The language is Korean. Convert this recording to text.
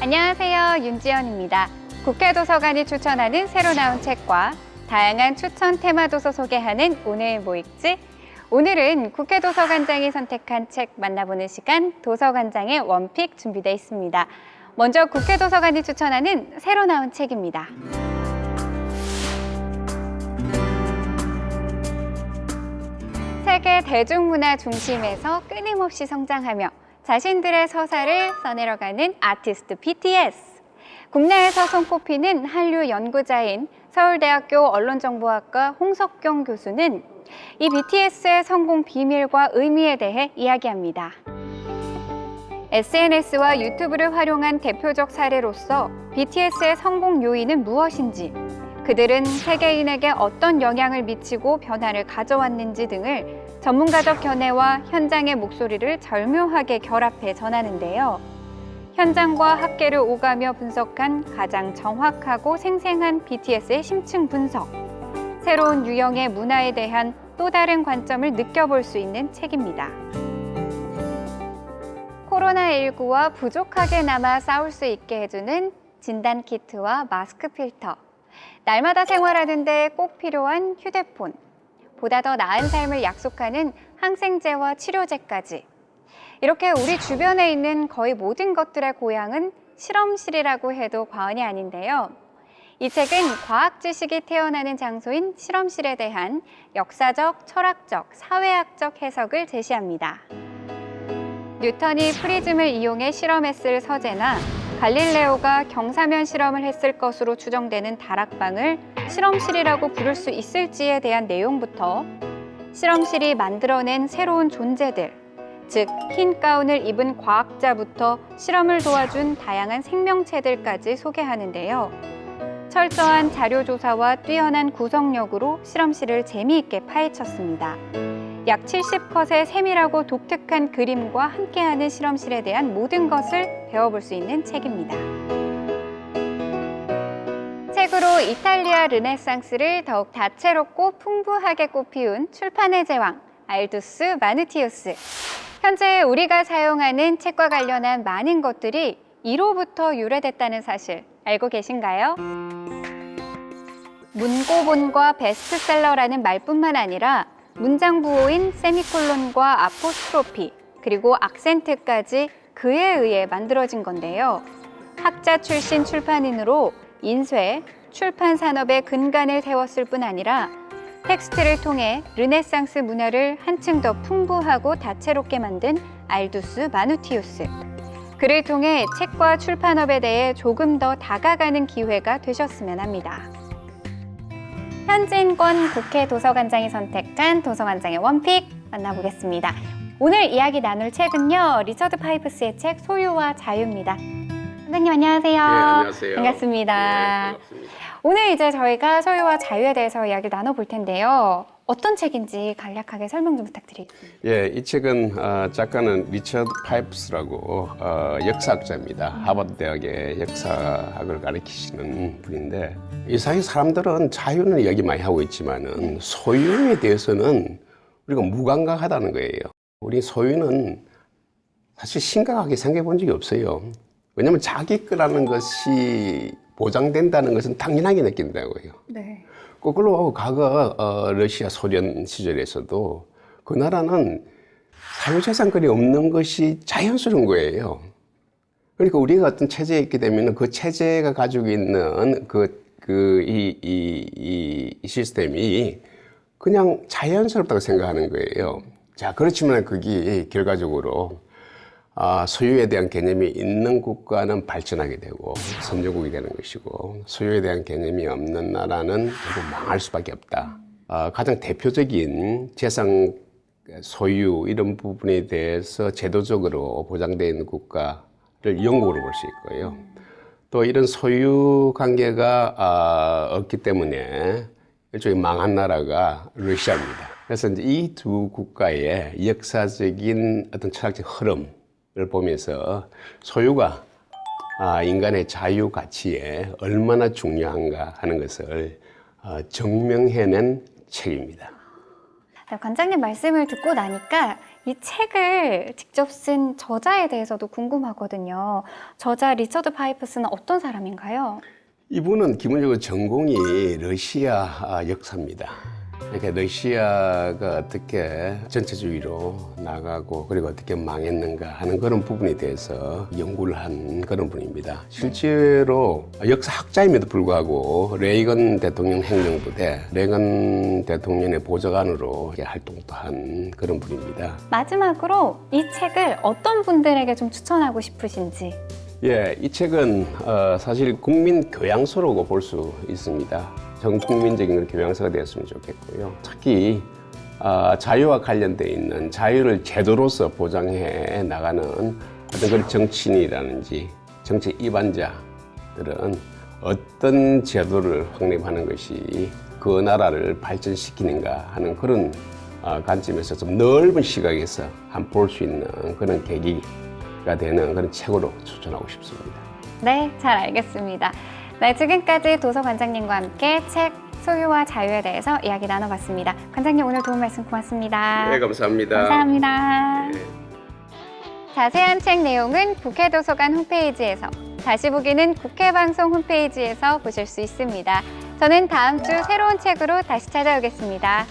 안녕하세요. 윤지연입니다. 국회도서관이 추천하는 새로 나온 책과 다양한 추천 테마 도서 소개하는 오늘 뭐 읽지? 오늘은 국회도서관장이 선택한 책 만나보는 시간 도서관장의 원픽 준비되어 있습니다. 먼저 국회도서관이 추천하는 새로 나온 책입니다. 세계 대중문화 중심에서 끊임없이 성장하며 자신들의 서사를 써내려가는 아티스트 BTS. 국내에서 손꼽히는 한류 연구자인 서울대학교 언론정보학과 홍석경 교수는 이 BTS의 성공 비밀과 의미에 대해 이야기합니다. SNS와 유튜브를 활용한 대표적 사례로서 BTS의 성공 요인은 무엇인지, 그들은 세계인에게 어떤 영향을 미치고 변화를 가져왔는지 등을 전문가적 견해와 현장의 목소리를 절묘하게 결합해 전하는데요. 현장과 학계를 오가며 분석한 가장 정확하고 생생한 BTS의 심층 분석, 새로운 유형의 문화에 대한 또 다른 관점을 느껴볼 수 있는 책입니다. 코로나19와 부족하게나마 싸울 수 있게 해주는 진단 키트와 마스크 필터, 날마다 생활하는데 꼭 필요한 휴대폰, 보다 더 나은 삶을 약속하는 항생제와 치료제까지, 이렇게 우리 주변에 있는 거의 모든 것들의 고향은 실험실이라고 해도 과언이 아닌데요. 이 책은 과학 지식이 태어나는 장소인 실험실에 대한 역사적, 철학적, 사회학적 해석을 제시합니다. 뉴턴이 프리즘을 이용해 실험했을 서재나 갈릴레오가 경사면 실험을 했을 것으로 추정되는 다락방을 실험실이라고 부를 수 있을지에 대한 내용부터 실험실이 만들어낸 새로운 존재들, 즉 흰 가운을 입은 과학자부터 실험을 도와준 다양한 생명체들까지 소개하는데요. 철저한 자료 조사와 뛰어난 구성력으로 실험실을 재미있게 파헤쳤습니다. 약 70컷의 세밀하고 독특한 그림과 함께하는 실험실에 대한 모든 것을 배워볼 수 있는 책입니다. 책으로 이탈리아 르네상스를 더욱 다채롭고 풍부하게 꽃피운 출판의 제왕 알두스 마누티우스. 현재 우리가 사용하는 책과 관련한 많은 것들이 이로부터 유래됐다는 사실 알고 계신가요? 문고본과 베스트셀러라는 말뿐만 아니라 문장 부호인 세미콜론과 아포스트로피, 그리고 악센트까지 그에 의해 만들어진 건데요. 학자 출신 출판인으로 인쇄, 출판 산업의 근간을 세웠을 뿐 아니라 텍스트를 통해 르네상스 문화를 한층 더 풍부하고 다채롭게 만든 알두스 마누티우스. 그를 통해 책과 출판업에 대해 조금 더 다가가는 기회가 되셨으면 합니다. 현진권 국회 도서관장이 선택한 도서관장의 원픽 만나보겠습니다. 오늘 이야기 나눌 책은요, 리처드 파이프스의 책 소유와 자유입니다. 선생님 안녕하세요. 네, 안녕하세요. 반갑습니다. 네, 반갑습니다. 오늘 이제 저희가 소유와 자유에 대해서 이야기를 나눠볼 텐데요. 어떤 책인지 간략하게 설명 좀 부탁드리겠습니다. 예, 이 책은 작가는 리처드 파이프스라고 역사학자입니다. 하버드 대학의 역사학을 가르치시는 분인데, 이 사실 사람들은 자유는 얘기 많이 하고 있지만은 소유에 대해서는 우리가 무감각하다는 거예요. 우리 소유는 사실 심각하게 생각해 본 적이 없어요. 왜냐하면 자기 거라는 것이 보장된다는 것은 당연하게 느낀다고요. 네. 거꾸로 과거 러시아 소련 시절에서도 그 나라는 사유재산권이 없는 것이 자연스러운 거예요. 그러니까 우리가 어떤 체제에 있게 되면 그 체제가 가지고 있는 이 시스템이 그냥 자연스럽다고 생각하는 거예요. 자, 그렇지만 그게 결과적으로 소유에 대한 개념이 있는 국가는 발전하게 되고 선진국이 되는 것이고, 소유에 대한 개념이 없는 나라는 결국 망할 수밖에 없다. 가장 대표적인 재산 소유 이런 부분에 대해서 제도적으로 보장되어 있는 국가를 영국으로 볼 수 있고요. 또 이런 소유 관계가 없기 때문에 일종의 망한 나라가 러시아입니다. 그래서 이제 이 두 국가의 역사적인 어떤 철학적 흐름 을 보면서 소유가 인간의 자유 가치에 얼마나 중요한가 하는 것을 증명해낸 책입니다. 관장님 말씀을 듣고 나니까 이 책을 직접 쓴 저자에 대해서도 궁금하거든요. 저자 리처드 파이프스는 어떤 사람인가요? 이분은 기본적으로 전공이 러시아 역사입니다. 그러니까 러시아가 어떻게 전체주의로 나가고 그리고 어떻게 망했는가 하는 그런 부분에 대해서 연구를 한 그런 분입니다. 실제로 역사학자임에도 불구하고 레이건 대통령 행정부대, 레이건 대통령의 보좌관으로 활동도 한 그런 분입니다. 마지막으로 이 책을 어떤 분들에게 좀 추천하고 싶으신지. 예, 이 책은 사실 국민 교양서라고 볼 수 있습니다. 전 국민적인 교양서가 되었으면 좋겠고요. 특히 자유와 관련되어 있는 자유를 제도로서 보장해 나가는 어떤 그런 정치인이라든지 정치 이반자들은 어떤 제도를 확립하는 것이 그 나라를 발전시키는가 하는 그런 관점에서 좀 넓은 시각에서 한번 볼 수 있는 그런 계기가 되는 그런 책으로 추천하고 싶습니다. 네, 잘 알겠습니다. 네, 지금까지 도서관장님과 함께 책 소유와 자유에 대해서 이야기 나눠봤습니다. 관장님 오늘 도움 말씀 고맙습니다. 네, 감사합니다. 감사합니다. 네. 자세한 책 내용은 국회도서관 홈페이지에서, 다시 보기는 국회방송 홈페이지에서 보실 수 있습니다. 저는 다음 주 새로운 책으로 다시 찾아오겠습니다.